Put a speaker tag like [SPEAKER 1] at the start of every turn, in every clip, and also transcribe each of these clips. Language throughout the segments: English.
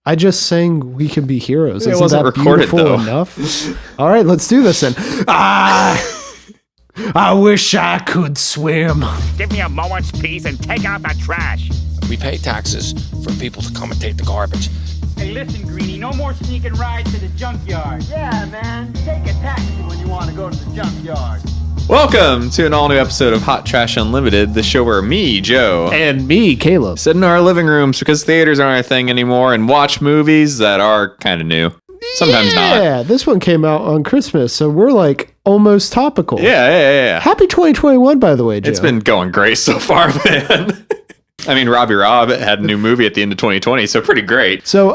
[SPEAKER 1] I just sang "We Can Be Heroes."
[SPEAKER 2] It wasn't recorded, though.
[SPEAKER 1] Enough? All right, let's do this then. I wish I could swim.
[SPEAKER 3] Give me a moment's peace and take out the trash.
[SPEAKER 4] We pay taxes for people to commentate the garbage.
[SPEAKER 5] Hey, listen, Greenie, no more sneaking rides to the junkyard.
[SPEAKER 6] Yeah, man, take a taxi when you want to go to the junkyard.
[SPEAKER 2] Welcome to an all-new episode of Hot Trash Unlimited, the show where me, Joe,
[SPEAKER 1] and me, Caleb,
[SPEAKER 2] sit in our living rooms because theaters aren't a thing anymore and watch movies that are kind of new. Sometimes not.
[SPEAKER 1] Yeah, this one came out on Christmas, so we're like almost topical.
[SPEAKER 2] Yeah.
[SPEAKER 1] Happy 2021, by the way, Joe.
[SPEAKER 2] It's been going great so far, man. I mean, Robby Rod had a new movie at the end of 2020, so pretty great.
[SPEAKER 1] So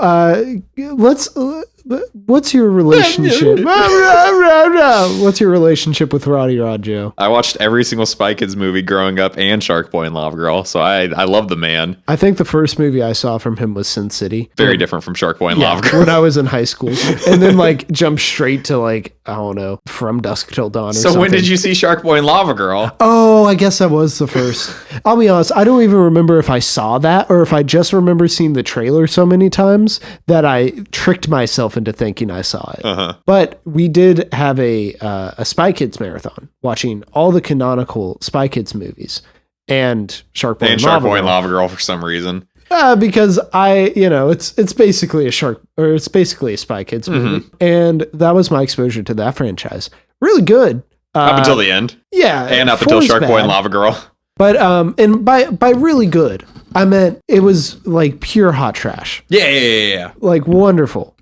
[SPEAKER 1] what's your relationship? What's your relationship with Robby Rod, Joe?
[SPEAKER 2] I watched every single Spy Kids movie growing up and Shark Boy and Lava Girl, so I love the man.
[SPEAKER 1] I think the first movie I saw from him was Sin City.
[SPEAKER 2] Very different from Shark Boy and Lava Girl.
[SPEAKER 1] When I was in high school. And then jumped straight to I don't know, From Dusk Till Dawn or something.
[SPEAKER 2] So when did you see Shark Boy and Lava Girl?
[SPEAKER 1] Oh, I guess that was the first. I'll be honest, I don't even remember if I saw that or if I just remember seeing the trailer so many times that I tricked myself into thinking I saw it.
[SPEAKER 2] Uh-huh.
[SPEAKER 1] But we did have a Spy Kids marathon, watching all the canonical Spy Kids movies and Shark Boy and
[SPEAKER 2] Lava Girl for some reason.
[SPEAKER 1] Because it's basically a it's basically a Spy Kids movie, and that was my exposure to that franchise. Really good
[SPEAKER 2] Up until the end,
[SPEAKER 1] yeah,
[SPEAKER 2] and up until Shark Boy and Lava Girl.
[SPEAKER 1] But and by really good, I meant it was like pure hot trash.
[SPEAKER 2] Yeah.
[SPEAKER 1] Like wonderful,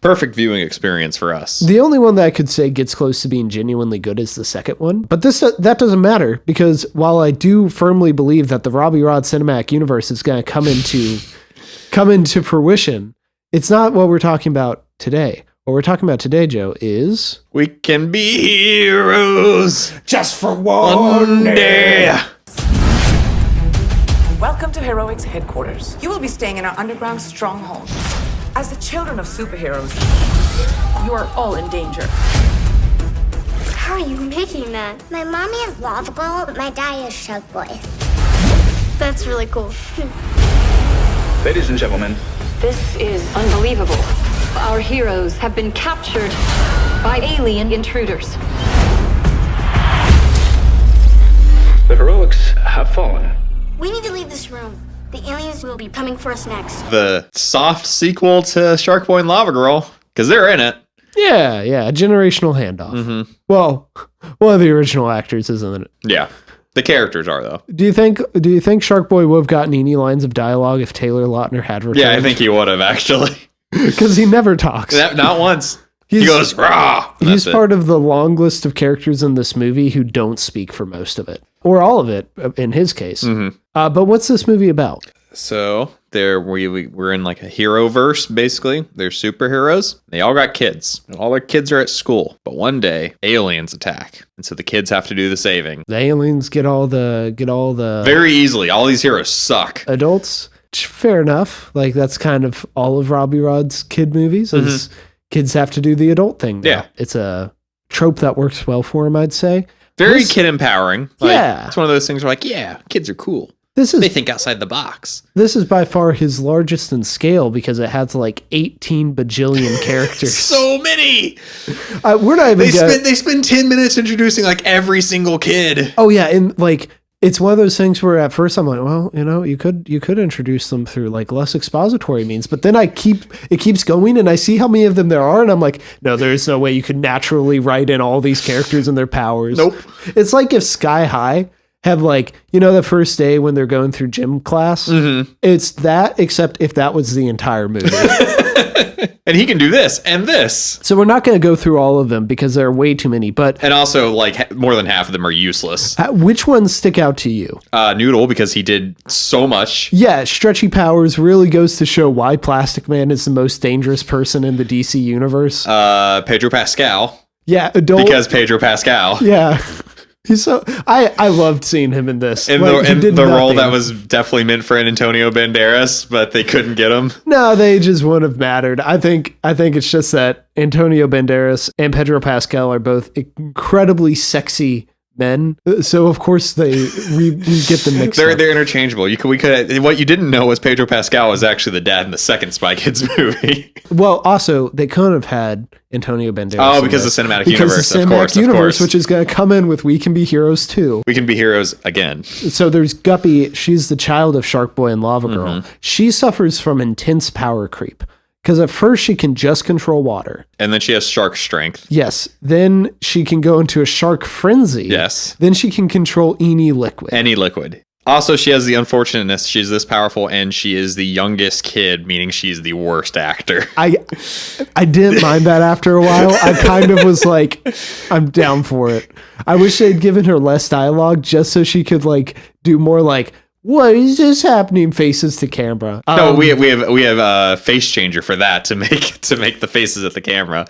[SPEAKER 2] Perfect viewing experience for us.
[SPEAKER 1] The only one that I could say gets close to being genuinely good is the second one. But that doesn't matter, because while I do firmly believe that the Robby Rod Cinematic Universe is going to come into fruition, it's not what we're talking about today. What we're talking about today, Joe, is...
[SPEAKER 2] We can be heroes
[SPEAKER 1] just for one day.
[SPEAKER 7] Welcome to Heroic's headquarters. You will be staying in our underground stronghold. As the children of superheroes, you are all in danger.
[SPEAKER 8] How are you making that? My mommy is Lava Girl, but my daddy is Shark Boy. That's really cool.
[SPEAKER 9] Ladies and gentlemen,
[SPEAKER 10] this is unbelievable. Our heroes have been captured by alien intruders.
[SPEAKER 9] the Heroics have fallen.
[SPEAKER 8] We need to leave this room. The aliens will be coming for us next.
[SPEAKER 2] The soft sequel to Shark Boy and Lava Girl, because they're in it.
[SPEAKER 1] Yeah, a generational handoff.
[SPEAKER 2] Mm-hmm.
[SPEAKER 1] Well, one of the original actors isn't it?
[SPEAKER 2] Yeah, the characters are though.
[SPEAKER 1] Do you think Shark Boy would have gotten any lines of dialogue if Taylor Lautner had returned?
[SPEAKER 2] Yeah, I think he would have actually,
[SPEAKER 1] because he never talks.
[SPEAKER 2] Not once. He goes rah.
[SPEAKER 1] He's part of the long list of characters in this movie who don't speak for most of it, or all of it in his case.
[SPEAKER 2] Mm-hmm.
[SPEAKER 1] But what's this movie about?
[SPEAKER 2] So we're in like a hero verse, basically. They're superheroes. They all got kids. All their kids are at school. But one day, aliens attack. And so the kids have to do the saving.
[SPEAKER 1] The aliens get all the
[SPEAKER 2] very easily. All these heroes suck.
[SPEAKER 1] Adults. Fair enough. Like that's kind of all of Robby Rod's kid movies. Is kids have to do the adult thing.
[SPEAKER 2] Yeah.
[SPEAKER 1] It's a trope that works well for him, I'd say.
[SPEAKER 2] Very kid empowering.
[SPEAKER 1] Yeah.
[SPEAKER 2] It's one of those things where kids are cool. They think outside the box.
[SPEAKER 1] This is by far his largest in scale because it has like 18 bajillion characters.
[SPEAKER 2] So many.
[SPEAKER 1] We're not even.
[SPEAKER 2] They spend 10 minutes introducing like every single kid.
[SPEAKER 1] Oh yeah, and like it's one of those things where at first I'm like, well, you could introduce them through like less expository means, but then it keeps going, and I see how many of them there are, and I'm like, no, there's no way you could naturally write in all these characters and their powers.
[SPEAKER 2] Nope.
[SPEAKER 1] It's like if Sky High have like, the first day when they're going through gym class, it's that, except if that was the entire movie.
[SPEAKER 2] And he can do this and this.
[SPEAKER 1] So we're not going to go through all of them because there are way too many,
[SPEAKER 2] and also like more than half of them are useless.
[SPEAKER 1] Which ones stick out to you?
[SPEAKER 2] Noodle, because he did so much.
[SPEAKER 1] Yeah, stretchy powers really goes to show why Plastic Man is the most dangerous person in the DC universe.
[SPEAKER 2] Pedro Pascal.
[SPEAKER 1] Yeah,
[SPEAKER 2] because Pedro Pascal.
[SPEAKER 1] Yeah. He's so I loved seeing him in this.
[SPEAKER 2] In the role that was definitely meant for Antonio Banderas, but they couldn't get him.
[SPEAKER 1] No, they just wouldn't have mattered. I think it's just that Antonio Banderas and Pedro Pascal are both incredibly sexy men. So of course we get them mixed up.
[SPEAKER 2] They're interchangeable. We could. What you didn't know was Pedro Pascal was actually the dad in the second Spy Kids movie.
[SPEAKER 1] Well, also they couldn't have had Antonio Banderas.
[SPEAKER 2] Oh, because the cinematic universe, of course,
[SPEAKER 1] which is going to come in with We Can Be Heroes too.
[SPEAKER 2] We Can Be Heroes again.
[SPEAKER 1] So there's Guppy. She's the child of Shark Boy and Lava Girl. She suffers from intense power creep. Because at first she can just control water. And
[SPEAKER 2] then she has shark strength.
[SPEAKER 1] Yes. Then she can go into a shark frenzy.
[SPEAKER 2] Yes.
[SPEAKER 1] Then she can control any liquid.
[SPEAKER 2] Any liquid. Also, she has the unfortunateness. She's this powerful and she is the youngest kid, meaning she's the worst actor.
[SPEAKER 1] I didn't mind that after a while. I kind of was like, I'm down for it. I wish they'd given her less dialogue just so she could like do more like, what is this happening? Faces to camera.
[SPEAKER 2] No, we have a face changer for that to make the faces at the camera.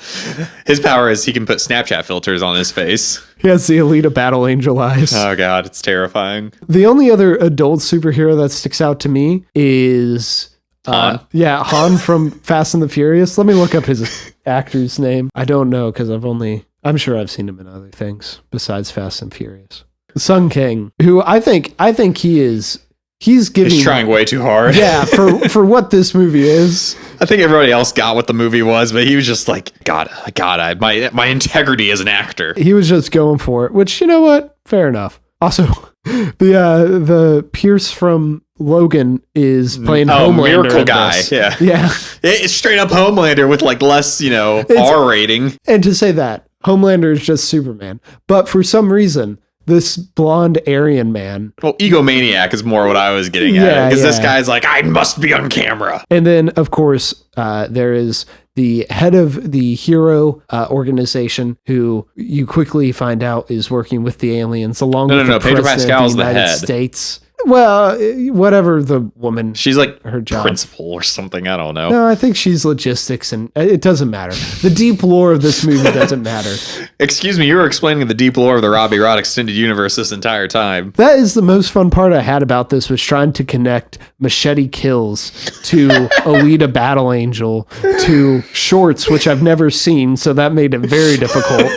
[SPEAKER 2] His power is he can put Snapchat filters on his face.
[SPEAKER 1] He has the Alita Battle Angel eyes.
[SPEAKER 2] Oh god, it's terrifying.
[SPEAKER 1] The only other adult superhero that sticks out to me is
[SPEAKER 2] Han.
[SPEAKER 1] Han from Fast and the Furious. Let me look up his actor's name. I don't know because I'm sure I've seen him in other things besides Fast and Furious. Sung Kang, who I think he's
[SPEAKER 2] trying way too hard.
[SPEAKER 1] Yeah, for what this movie is.
[SPEAKER 2] I think everybody else got what the movie was, but he was just like, my integrity as an actor.
[SPEAKER 1] He was just going for it, which, you know what? Fair enough. Also, the Pierce from Logan is playing Homelander.
[SPEAKER 2] Miracle Guy. Yeah.
[SPEAKER 1] Yeah.
[SPEAKER 2] It's straight up Homelander with like less, R rating.
[SPEAKER 1] And to say that, Homelander is just Superman. But for some reason, this blonde Aryan man.
[SPEAKER 2] Well, egomaniac is more what I was getting at. Because this guy's like, I must be on camera.
[SPEAKER 1] And then, of course, there is the head of the hero organization who you quickly find out is working with the aliens along with the
[SPEAKER 2] Pedro
[SPEAKER 1] president
[SPEAKER 2] Pascal's
[SPEAKER 1] of the United
[SPEAKER 2] the head.
[SPEAKER 1] States. Well, whatever the woman.
[SPEAKER 2] She's like
[SPEAKER 1] her job.
[SPEAKER 2] Principal or something. I don't know.
[SPEAKER 1] No, I think she's logistics and it doesn't matter. The deep lore of this movie doesn't matter.
[SPEAKER 2] Excuse me, you were explaining the deep lore of the Robby Rod extended universe this entire time.
[SPEAKER 1] That is the most fun part I had about this was trying to connect Machete Kills to Alita Battle Angel to shorts, which I've never seen. So that made it very difficult.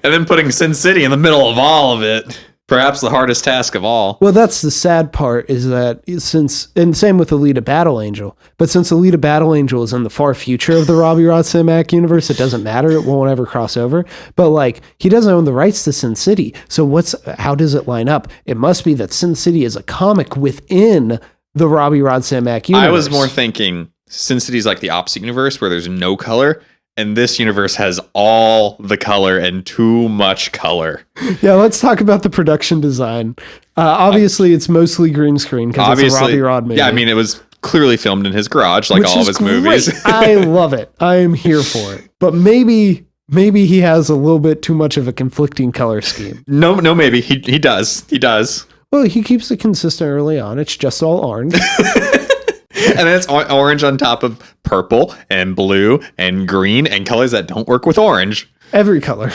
[SPEAKER 2] And then putting Sin City in the middle of all of it. Perhaps the hardest task of all.
[SPEAKER 1] Well, that's the sad part is that and same with Alita Battle Angel, but since Alita Battle Angel is in the far future of the Robby Rod Cinematic Universe, it doesn't matter. It won't ever cross over. But like, he doesn't own the rights to Sin City. So how does it line up? It must be that Sin City is a comic within the Robby Rod Cinematic Universe.
[SPEAKER 2] I was more thinking Sin City's like the opposite universe where there's no color. And this universe has all the color and too much color.
[SPEAKER 1] Yeah, let's talk about the production design. Obviously, it's mostly green screen because it's a Robby Rod movie.
[SPEAKER 2] Yeah, I mean, it was clearly filmed in his garage, like all of his movies.
[SPEAKER 1] I love it. I am here for it. But maybe he has a little bit too much of a conflicting color scheme.
[SPEAKER 2] No, maybe. He does. He does.
[SPEAKER 1] Well, he keeps it consistent early on. It's just all orange.
[SPEAKER 2] And then it's orange on top of purple and blue and green and colors that don't work with orange.
[SPEAKER 1] Every color.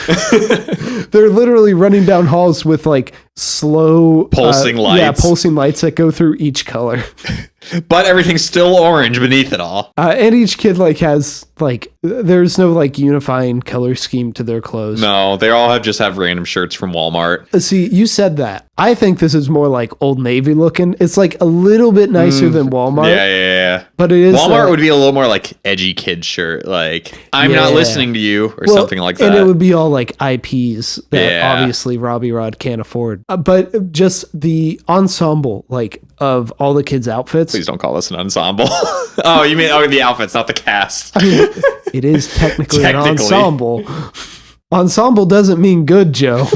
[SPEAKER 1] They're literally running down halls with like slow
[SPEAKER 2] pulsing lights.
[SPEAKER 1] Yeah, pulsing lights that go through each color.
[SPEAKER 2] But everything's still orange beneath it all.
[SPEAKER 1] And each kid like has like there's no like unifying color scheme to their clothes.
[SPEAKER 2] No, they all just have random shirts from Walmart.
[SPEAKER 1] See, you said that. I think this is more like Old Navy looking. It's like a little bit nicer than Walmart.
[SPEAKER 2] Yeah.
[SPEAKER 1] But it is
[SPEAKER 2] Walmart would be a little more like edgy kid shirt, like I'm not listening to you or something like that.
[SPEAKER 1] And it would be all like IPs that obviously Robby Rod can't afford. But just the ensemble like of all the kids' outfits.
[SPEAKER 2] Please don't call this an ensemble. Oh, you mean the outfits, not the cast.
[SPEAKER 1] I mean, it is technically an ensemble. Ensemble doesn't mean good, Joe.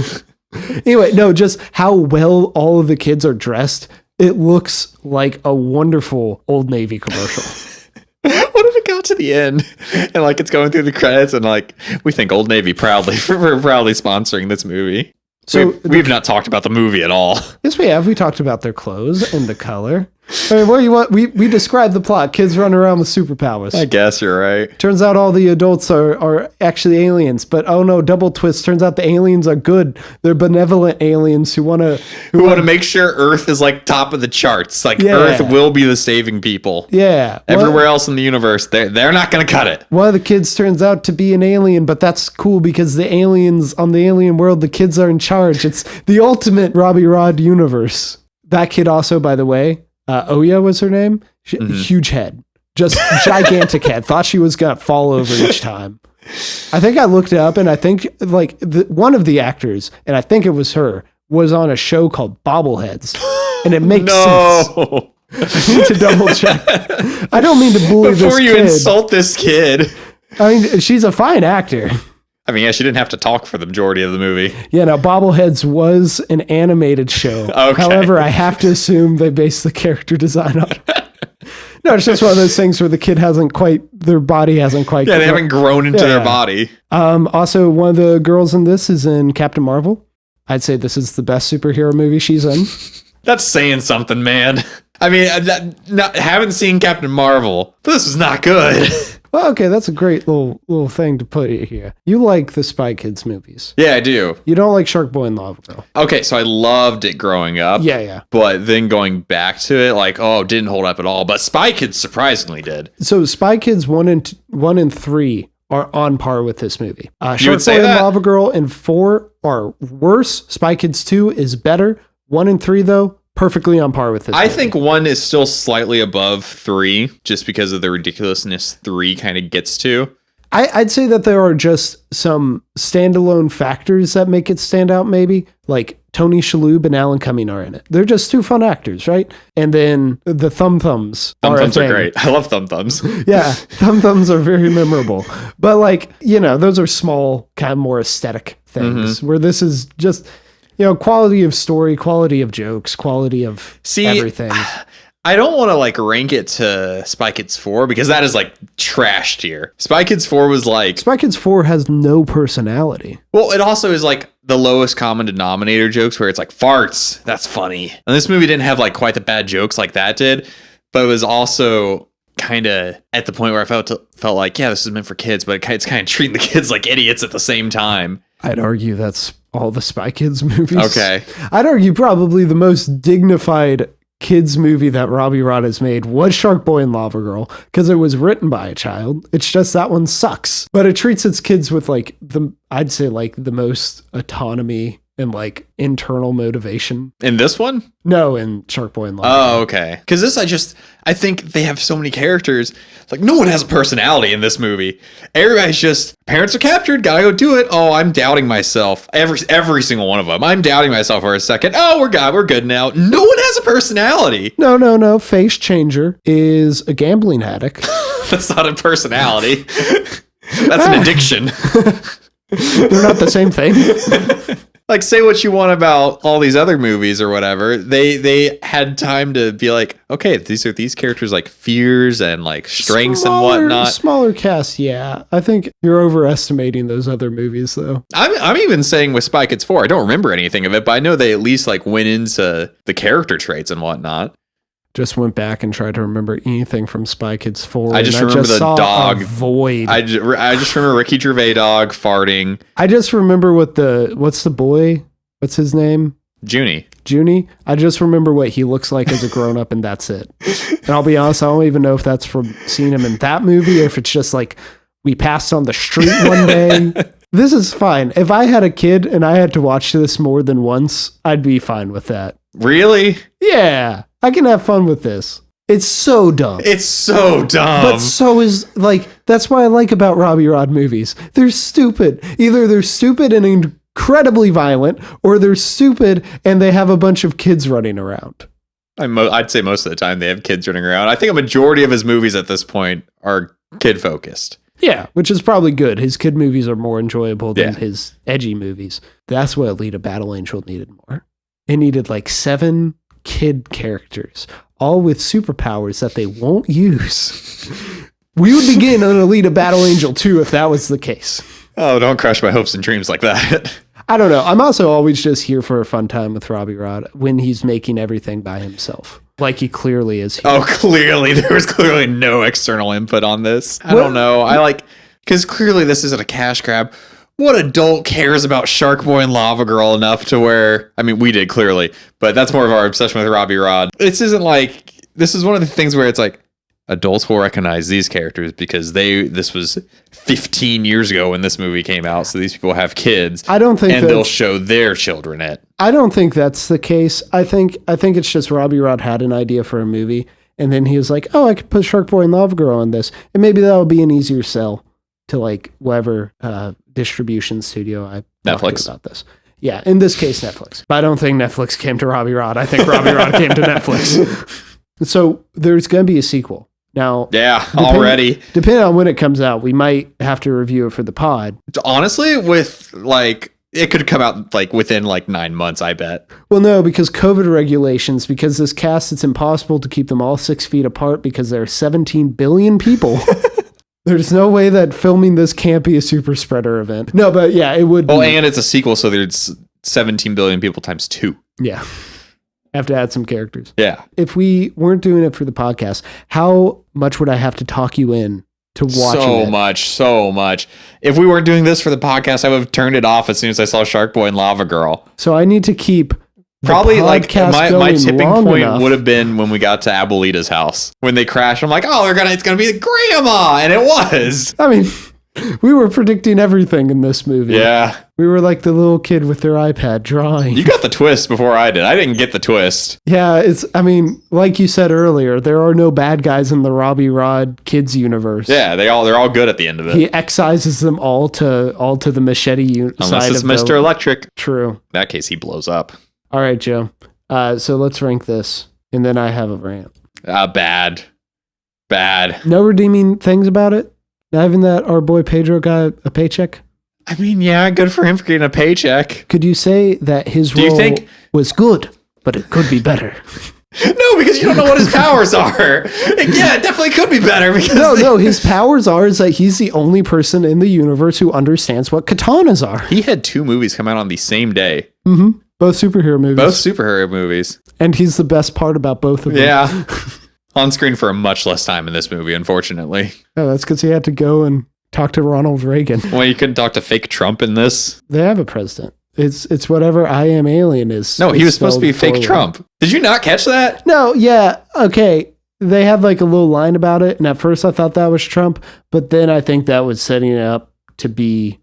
[SPEAKER 1] Anyway, no, just how well all of the kids are dressed. It looks like a wonderful Old Navy commercial.
[SPEAKER 2] What if it got to the end and like it's going through the credits and like we thank Old Navy proudly for proudly sponsoring this movie. So we've not talked about the movie at all.
[SPEAKER 1] Yes, we have. We talked about their clothes and the color. I mean, what do you want? We described the plot. Kids run around with superpowers.
[SPEAKER 2] I guess you're right.
[SPEAKER 1] Turns out all the adults are actually aliens, but oh no, double twist. Turns out the aliens are good. They're benevolent aliens who want to
[SPEAKER 2] make sure Earth is like top of the charts. Like Earth will be the saving people.
[SPEAKER 1] Yeah.
[SPEAKER 2] Everywhere else in the universe, they're not going to cut it.
[SPEAKER 1] One of the kids turns out to be an alien, but that's cool because the aliens on the alien world, the kids are in charge. It's the ultimate Robby Rod universe. That kid also, by the way, Oya was her name. Huge head. Just gigantic head. Thought she was going to fall over each time. I think I looked it up, and I think like one of the actors, and I think it was her, was on a show called Bobbleheads. And it makes sense. I need to double check. I don't mean to bully this kid.
[SPEAKER 2] Before you insult this kid.
[SPEAKER 1] I mean, she's a fine actor.
[SPEAKER 2] I mean, yeah, she didn't have to talk for the majority of the movie.
[SPEAKER 1] Yeah, now Bobbleheads was an animated show.
[SPEAKER 2] Okay.
[SPEAKER 1] However, I have to assume they based the character design on it. No, it's just one of those things where the kid their body hasn't quite.
[SPEAKER 2] Yeah, they haven't grown into their body.
[SPEAKER 1] Also, one of the girls in this is in Captain Marvel. I'd say this is the best superhero movie she's in.
[SPEAKER 2] That's saying something, man. I mean, haven't seen Captain Marvel, but this is not good.
[SPEAKER 1] Well, okay, that's a great little thing to put here. You like the Spy Kids movies.
[SPEAKER 2] Yeah, I do.
[SPEAKER 1] You don't like Shark Boy and Lava Girl.
[SPEAKER 2] Okay, so I loved it growing up.
[SPEAKER 1] Yeah.
[SPEAKER 2] But then going back to it, like, didn't hold up at all. But Spy Kids surprisingly did.
[SPEAKER 1] So Spy Kids 1 and 3 are on par with this movie.
[SPEAKER 2] Shark Boy
[SPEAKER 1] and Lava Girl and 4 are worse. Spy Kids 2 is better. 1 and 3, though, perfectly on par with this.
[SPEAKER 2] I think 1 is still slightly above 3, just because of the ridiculousness 3 kind of gets to.
[SPEAKER 1] I'd say that there are just some standalone factors that make it stand out, maybe. Like Tony Shalhoub and Alan Cumming are in it. They're just two fun actors, right? And then the Thumb Thumbs.
[SPEAKER 2] Thumb Thumbs are great. I love Thumb Thumbs.
[SPEAKER 1] Yeah, Thumb Thumbs are very memorable. But like, those are small, kind of more aesthetic things, where this is just... quality of story, quality of jokes, quality of everything.
[SPEAKER 2] I don't want to like rank it to Spy Kids 4 because that is like trash tier. Spy Kids 4 was like...
[SPEAKER 1] Spy Kids 4 has no personality.
[SPEAKER 2] Well, it also is like the lowest common denominator jokes where it's like farts. That's funny. And this movie didn't have like quite the bad jokes like that did, but it was also kind of at the point where I felt like, yeah, this is meant for kids, but it's kind of treating the kids like idiots at the same time.
[SPEAKER 1] I'd argue that's all the Spy Kids movies.
[SPEAKER 2] Okay.
[SPEAKER 1] I'd argue probably the most dignified kids movie that Robby Rod has made was Shark Boy and Lava Girl, because it was written by a child. It's just that one sucks. But it treats its kids with like I'd say like the most autonomy and like internal motivation.
[SPEAKER 2] In this one?
[SPEAKER 1] No, in Shark Boy and Lava Girl.
[SPEAKER 2] Oh, okay. Because this, I think they have so many characters. Like, no one has a personality in this movie. Everybody's just, parents are captured, gotta go do it. Oh, I'm doubting myself. Every single one of them. I'm doubting myself for a second. Oh, we're good now. No one has a personality.
[SPEAKER 1] No. Face Changer is a gambling addict.
[SPEAKER 2] That's not a personality. That's an addiction.
[SPEAKER 1] They're not the same thing.
[SPEAKER 2] Like, say what you want about all these other movies or whatever. They had time to be like, okay, these are these characters' like fears and like strengths and whatnot.
[SPEAKER 1] Smaller cast, yeah. I think you're overestimating those other movies, though.
[SPEAKER 2] I'm even saying with Spy Kids 4, I don't remember anything of it, but I know they at least like went into the character traits and whatnot.
[SPEAKER 1] Just went back and tried to remember anything from Spy Kids 4.
[SPEAKER 2] I just remember the dog.
[SPEAKER 1] Void.
[SPEAKER 2] I just remember Ricky Gervais dog farting.
[SPEAKER 1] I just remember what's the boy? What's his name?
[SPEAKER 2] Junie.
[SPEAKER 1] I just remember what he looks like as a grown up, and that's it. And I'll be honest, I don't even know if that's from seeing him in that movie or if it's just like we passed on the street one day. This is fine. If I had a kid and I had to watch this more than once, I'd be fine with that.
[SPEAKER 2] Really?
[SPEAKER 1] Yeah. I can have fun with this. It's so dumb.
[SPEAKER 2] But
[SPEAKER 1] so is, like, that's what I like about Robby Rod movies. They're stupid. Either they're stupid and incredibly violent, or they're stupid and they have a bunch of kids running around.
[SPEAKER 2] I'd say most of the time they have kids running around. I think a majority of his movies at this point are kid focused.
[SPEAKER 1] Yeah, which is probably good. His kid movies are more enjoyable than his edgy movies. That's what Alita Battle Angel needed more. It needed like 7 kid characters, all with superpowers that they won't use. We would begin on Alita Battle Angel 2 if that was the case.
[SPEAKER 2] Oh, don't crush my hopes and dreams like that.
[SPEAKER 1] I don't know. I'm also always just here for a fun time with Robby Rod when he's making everything by himself. Like he clearly is here.
[SPEAKER 2] Oh, clearly. There was clearly no external input on this. I don't know. Because clearly this isn't a cash grab. What adult cares about Shark Boy and Lava Girl enough to where, I mean, we did clearly, but that's more of our obsession with Robby Rod. This isn't like, this is one of the things where it's like, adults will recognize these characters because this was 15 years ago when this movie came out. So these people have kids.
[SPEAKER 1] I don't think
[SPEAKER 2] and they'll show their children it.
[SPEAKER 1] I don't think that's the case. I think it's just Robby Rod had an idea for a movie, and then he was like, "Oh, I could put Shark Boy and Lava Girl in this, and maybe that'll be an easier sell to like whatever distribution studio I
[SPEAKER 2] Netflix
[SPEAKER 1] about this." Yeah, in this case, Netflix. But I don't think Netflix came to Robby Rod. I think Robby Rod came to Netflix. So there's going to be a sequel. Now,
[SPEAKER 2] already.
[SPEAKER 1] Depending on when it comes out, we might have to review it for the pod.
[SPEAKER 2] Honestly, with like, it could come out like within like 9 months, I bet.
[SPEAKER 1] Well, no, because COVID regulations, because this cast, it's impossible to keep them all 6 feet apart because there are 17 billion people. There's no way that filming this can't be a super spreader event. No, but yeah, it would.
[SPEAKER 2] Oh, and it's a sequel, so there's 17 billion people times 2.
[SPEAKER 1] Yeah. Have to add some characters.
[SPEAKER 2] Yeah.
[SPEAKER 1] If we weren't doing it for the podcast, how much would I have to talk you in to watching it?
[SPEAKER 2] So much. If we weren't doing this for the podcast, I would have turned it off as soon as I saw Shark Boy and Lava Girl.
[SPEAKER 1] So I need to keep
[SPEAKER 2] probably like my tipping point would have been when we got to Abuelita's house. When they crashed, I'm like, oh, it's gonna be the grandma, and it was.
[SPEAKER 1] I mean, we were predicting everything in this movie.
[SPEAKER 2] Yeah.
[SPEAKER 1] We were like the little kid with their iPad drawing.
[SPEAKER 2] You got the twist before I did. I didn't get the twist.
[SPEAKER 1] Yeah, like you said earlier, there are no bad guys in the Robby Rod kids universe.
[SPEAKER 2] Yeah, they're all good at the end of it.
[SPEAKER 1] He excises them all to the machete
[SPEAKER 2] Unless it's Mr. Electric.
[SPEAKER 1] True.
[SPEAKER 2] In that case, he blows up.
[SPEAKER 1] All right, Joe. So let's rank this, and then I have a rant.
[SPEAKER 2] Bad.
[SPEAKER 1] No redeeming things about it? Not even that our boy Pedro got a paycheck?
[SPEAKER 2] I mean, yeah, good for him for getting a paycheck.
[SPEAKER 1] Could you say that his role was good, but it could be better?
[SPEAKER 2] No, because you don't know what his powers are. Yeah, it definitely could be better. Because
[SPEAKER 1] no, his powers are that he's the only person in the universe who understands what katanas are.
[SPEAKER 2] He had 2 movies come out on the same day.
[SPEAKER 1] Mm-hmm. Both superhero movies. And he's the best part about both of them.
[SPEAKER 2] Yeah. On screen for a much less time in this movie, unfortunately.
[SPEAKER 1] Oh, that's because he had to go and talk to Ronald Reagan.
[SPEAKER 2] Well, you couldn't talk to fake Trump in this.
[SPEAKER 1] They have a president. It's whatever I Am Alien is.
[SPEAKER 2] No, he was supposed to be fake Trump. Did you not catch that?
[SPEAKER 1] No, yeah, okay. They had like a little line about it, and at first I thought that was Trump, but then I think that was setting it up to be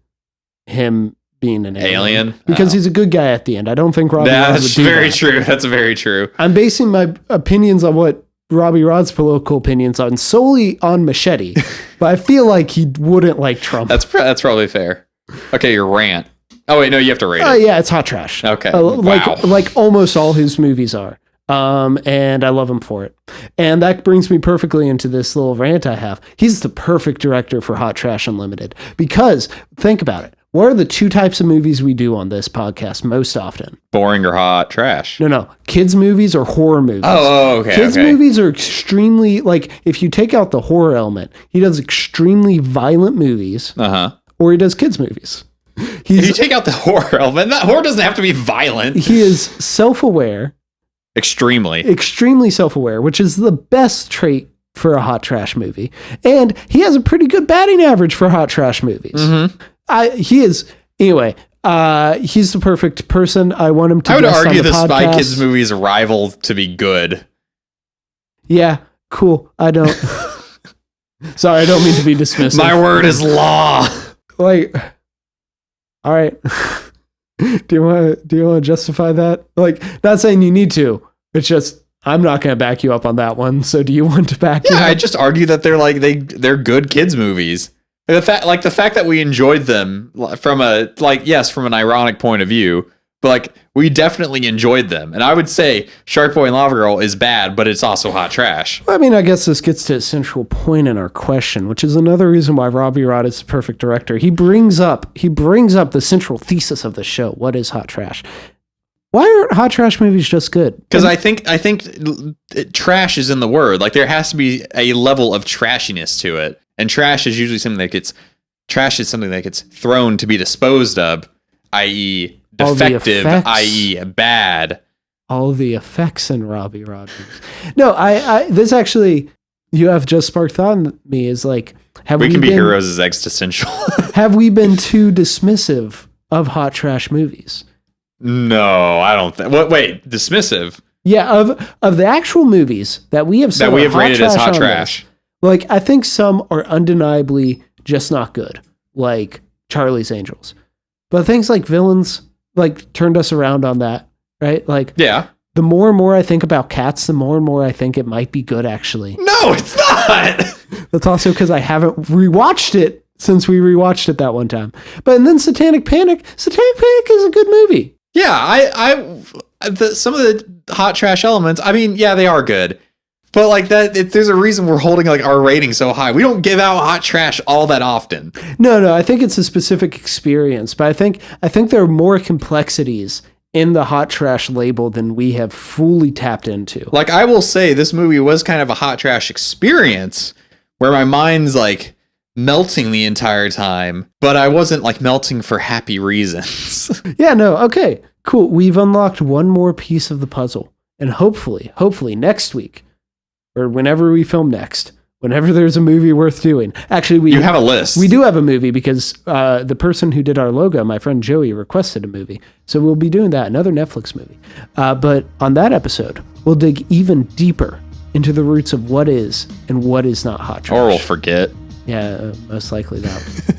[SPEAKER 1] him being an alien. Because he's a good guy at the end. I don't think Robby Rod would do
[SPEAKER 2] very
[SPEAKER 1] that.
[SPEAKER 2] true. That's very true.
[SPEAKER 1] I'm basing my opinions on what Robby Rod's political opinions on solely on Machete, but I feel like he wouldn't like Trump.
[SPEAKER 2] That's probably fair. Okay, your rant. Oh wait, no, you have to rate it.
[SPEAKER 1] Yeah, it's hot trash.
[SPEAKER 2] Okay,
[SPEAKER 1] like almost all his movies are. And I love him for it. And that brings me perfectly into this little rant I have. He's the perfect director for Hot Trash Unlimited because think about it. What are the 2 types of movies we do on this podcast most often?
[SPEAKER 2] Boring or hot trash?
[SPEAKER 1] No. Kids movies or horror movies.
[SPEAKER 2] Oh, okay.
[SPEAKER 1] Kids movies are extremely, like, if you take out the horror element, he does extremely violent movies. Or he does kids movies.
[SPEAKER 2] If you take out the horror element, that horror doesn't have to be violent.
[SPEAKER 1] He is self-aware. Extremely self-aware, which is the best trait for a hot trash movie. And he has a pretty good batting average for hot trash movies.
[SPEAKER 2] Mm-hmm.
[SPEAKER 1] He's the perfect person. I want him to.
[SPEAKER 2] I would argue the Spy Kids movies rival to be good.
[SPEAKER 1] Yeah, cool. I don't. Sorry, I don't mean to be dismissive.
[SPEAKER 2] My word is law.
[SPEAKER 1] Like, all right. Do you want to justify that? Like, not saying you need to. It's just I'm not going to back you up on that one. So, do you want to back?
[SPEAKER 2] Yeah, I just argue that they're good kids movies. The fact that we enjoyed them from an ironic point of view, but we definitely enjoyed them. And I would say Shark Boy and Lava Girl is bad, but it's also hot trash.
[SPEAKER 1] Well, I mean, I guess this gets to a central point in our question, which is another reason why Robby Rod is the perfect director. He brings up the central thesis of the show. What is hot trash? Why aren't hot trash movies just good?
[SPEAKER 2] Because I think trash is in the word. Like, there has to be a level of trashiness to it. And trash is usually something that gets thrown to be disposed of, i.e. defective, i.e. bad.
[SPEAKER 1] all the effects in Robby Rod movies. No, I this actually, you have just sparked thought in me, is like,
[SPEAKER 2] We Can Be Heroes is existential.
[SPEAKER 1] Have we been too dismissive of hot trash movies?
[SPEAKER 2] No, I don't think. Wait, dismissive?
[SPEAKER 1] Yeah, of the actual movies that we have said
[SPEAKER 2] that we have rated as hot trash.
[SPEAKER 1] Like, I think some are undeniably just not good, like Charlie's Angels. But things like Villains, like, turned us around on that, right? Like,
[SPEAKER 2] yeah.
[SPEAKER 1] The more and more I think about Cats, the more and more I think it might be good, actually.
[SPEAKER 2] No, it's not.
[SPEAKER 1] That's also because I haven't rewatched it since we rewatched it that one time. But and then Satanic Panic is a good movie.
[SPEAKER 2] Yeah, some of the hot trash elements, I mean, yeah, they are good. But like that, there's a reason we're holding like our rating so high. We don't give out hot trash all that often.
[SPEAKER 1] No, I think it's a specific experience, but I think there are more complexities in the hot trash label than we have fully tapped into.
[SPEAKER 2] Like, I will say this movie was kind of a hot trash experience where my mind's like melting the entire time, but I wasn't like melting for happy reasons.
[SPEAKER 1] Yeah, no, okay, cool. We've unlocked one more piece of the puzzle, and hopefully next week, or whenever we film next, whenever there's a movie worth doing. Actually,
[SPEAKER 2] you have a list.
[SPEAKER 1] We do have a movie because the person who did our logo, my friend Joey, requested a movie. So we'll be doing that, another Netflix movie. But on that episode, we'll dig even deeper into the roots of what is and what is not hot trash.
[SPEAKER 2] Or we'll forget.
[SPEAKER 1] Yeah, most likely that.